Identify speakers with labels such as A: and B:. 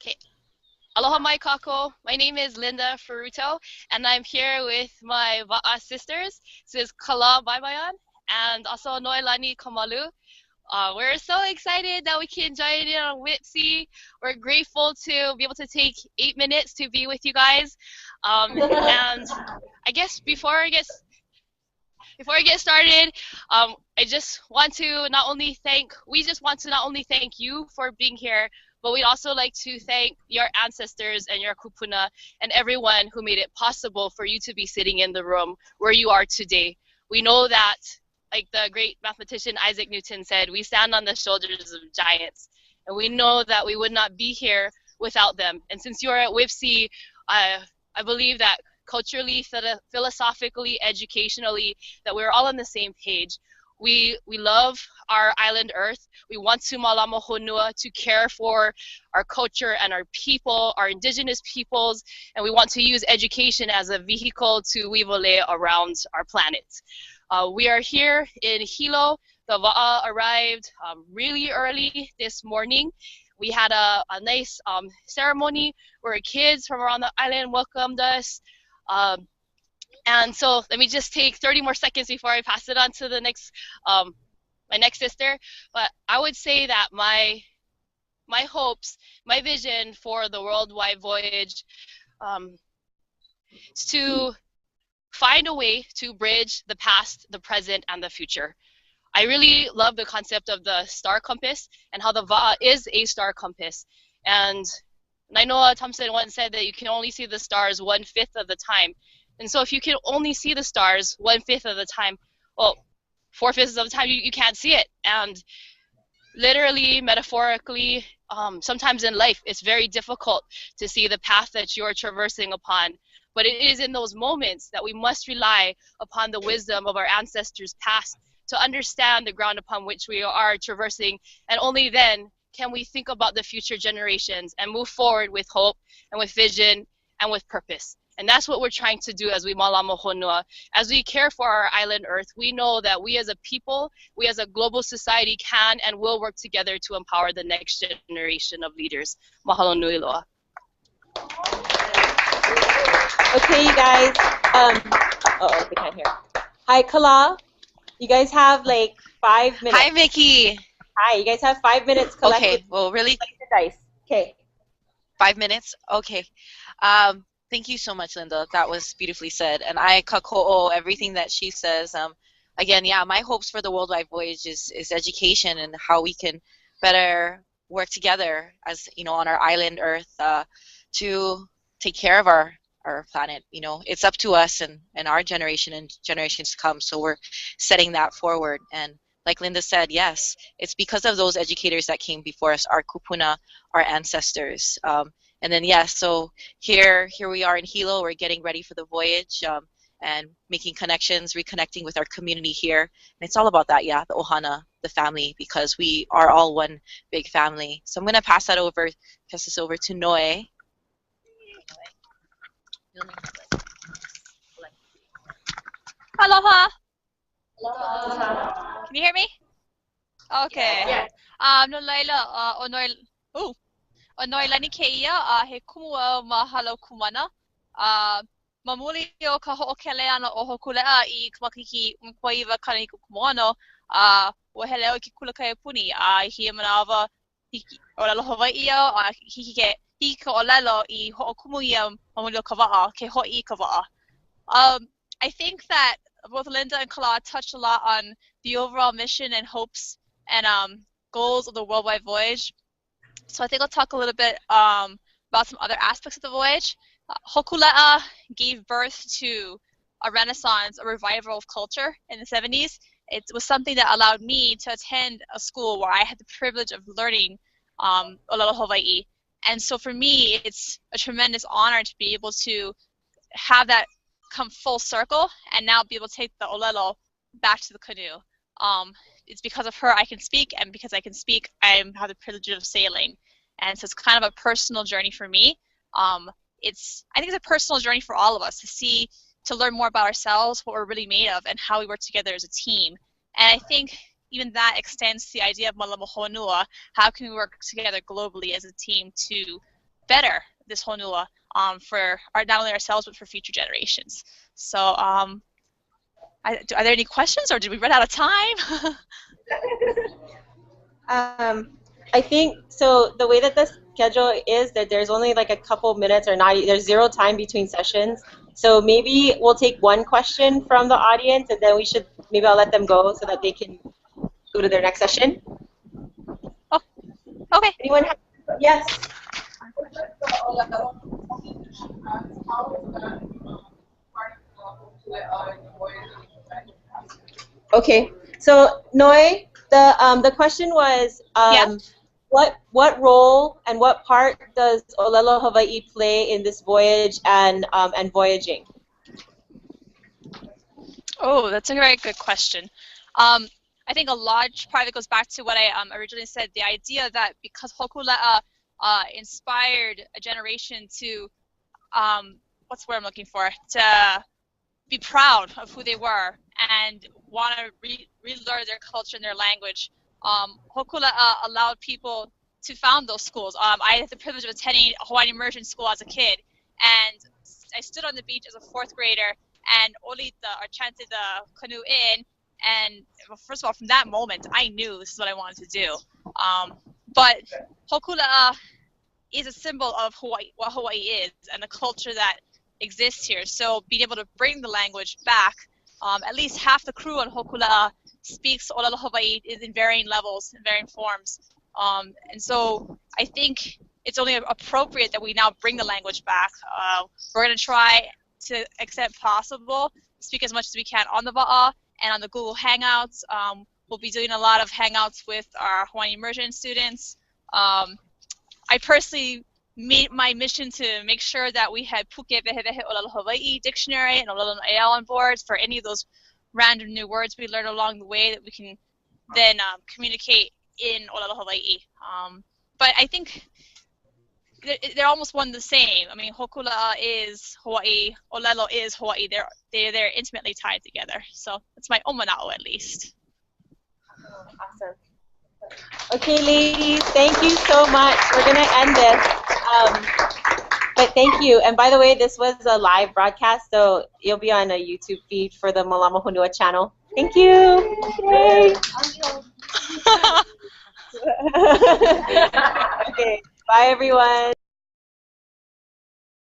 A: Okay. Aloha mai kako. My name is Linda Furuto, and I'm here with my Va'a sisters. This is Kalā Baybayan and also Noelani Kamalu. We're so excited that we can join in on WiPCE. We're grateful to be able to take 8 minutes to be with you guys. And I guess before I get started, I just want to not only thank you for being here, but we'd also like to thank your ancestors and your kupuna and everyone who made it possible for you to be sitting in the room where you are today. We know that, like the great mathematician Isaac Newton said, we stand on the shoulders of giants, and we know that we would not be here without them. And since you're at WWV, I believe that culturally, philosophically, educationally, that we're all on the same page. We love our island Earth. We want to Malama Honua, to care for our culture and our people, our indigenous peoples, and we want to use education as a vehicle to weave a layer around our planet. We are here in Hilo. The Va'a arrived really early this morning. We had a nice ceremony where kids from around the island welcomed us. And so let me just take 30 more seconds before I pass it on to the next, my next sister. But I would say that my hopes, my vision for the worldwide voyage is to find a way to bridge the past, the present, and the future. I really love the concept of the star compass and how the Va'a is a star compass. And Nainoa Thompson once said that you can only see the stars 1/5 of the time. And so if you can only see the stars 1/5 of the time, well, 4/5 of the time you can't see it. And literally, metaphorically, sometimes in life, it's very difficult to see the path that you're traversing upon. But it is in those moments that we must rely upon the wisdom of our ancestors past to understand the ground upon which we are traversing. And only then can we think about the future generations and move forward with hope and with vision and with purpose. And that's what we're trying to do as we Malama Honua. As we care for our island Earth, we know that we as a people, we as a global society can and will work together to empower the next generation of leaders. Mahalo nui loa.
B: Okay, you guys. They can't hear. Hi, Kalā. You guys have like 5 minutes.
C: Hi, Vicky.
B: Hi, you guys have 5 minutes.
C: Okay, well, really?
B: Dice. Okay.
C: 5 minutes? Okay. Thank you so much, Linda. That was beautifully said. And I kako'o everything that she says. Again, yeah, my hopes for the worldwide voyage is education and how we can better work together as, you know, on our island Earth to take care of our planet. You know, it's up to us and our generation and generations to come. So we're setting that forward. And like Linda said, yes, it's because of those educators that came before us, our kupuna, our ancestors. And then, yes, so here we are in Hilo. We're getting ready for the voyage and making connections, reconnecting with our community here. And it's all about that, yeah, the ohana, the family, because we are all one big family. So I'm going to pass this over to Noe.
D: Aloha. Aloha. Can you hear me? Okay. Yeah. No laila Noelani Kamalu he kumua mahalo kumana. Mamuli o ka Hokulea na o Hokulea I makiki mkwaiva kani kumono. Wahele o ki kulakai puni hi manawa hiki olalo Hawaii hiki ka olalo I ho'okumuia mamuli o ka wa'a ke ho'i ka wa'a. I think that both Linda and Kalā touched a lot on the overall mission and hopes and goals of the worldwide voyage. So I think I'll talk a little bit about some other aspects of the voyage. Hokulea gave birth to a renaissance, a revival of culture in the 70s. It was something that allowed me to attend a school where I had the privilege of learning Olelo Hawaii. And so for me, it's a tremendous honor to be able to have that come full circle and now be able to take the Olelo back to the canoe. It's because of her I can speak, and because I can speak, I have the privilege of sailing. And so it's kind of a personal journey for me. I think it's a personal journey for all of us to learn more about ourselves, what we're really made of, and how we work together as a team. And I think even that extends to the idea of Malama Honua. How can we work together globally as a team to better this Honua for not only ourselves but for future generations. So are there any questions, or did we run out of time?
B: I think so. The way that the schedule is that there's only like a couple minutes, or not. There's 0 time between sessions. So maybe we'll take one question from the audience, and then maybe I'll let them go so that they can go to their next session.
D: Oh, okay.
B: Anyone have? Yes. Okay. So Noi, the question was,
D: Yeah.
B: what role and what part does Olelo Hawaii play in this voyage and voyaging?
D: Oh, that's a very good question. I think a large part of it goes back to what I originally said, the idea that because Hokulea inspired a generation to, what's the word I'm looking for, to be proud of who they were and want to relearn their culture and their language. Hokulea allowed people to found those schools. I had the privilege of attending a Hawaiian immersion school as a kid, and I stood on the beach as a 4th grader and olita, or chanted the canoe in, and first of all, from that moment, I knew this is what I wanted to do. But Hokulea is a symbol of Hawaii, what Hawaii is, and the culture that exists here. So being able to bring the language back, at least half the crew on Hokulea speaks Olelo Hawaii in varying levels, in varying forms. And so I think it's only appropriate that we now bring the language back. We're going to try to extent possible speak as much as we can on the Va'a and on the Google Hangouts. We'll be doing a lot of Hangouts with our Hawaiian immersion students. I personally made my mission to make sure that we had Puke Vehevehe Olelo Hawaii dictionary and Olelo Na'eau on board for any of those random new words we learn along the way that we can then communicate in Olelo Hawaii. But I think they're almost one the same. I mean, Hokulea is Hawaii, Olelo is Hawaii. They're intimately tied together. So that's my omana'o, at least.
B: Awesome. Okay, ladies, thank you so much. We're going to end this. But thank you. And by the way, this was a live broadcast, so you'll be on a YouTube feed for the Malama Honua channel. Thank you. Yay. Okay, bye, everyone.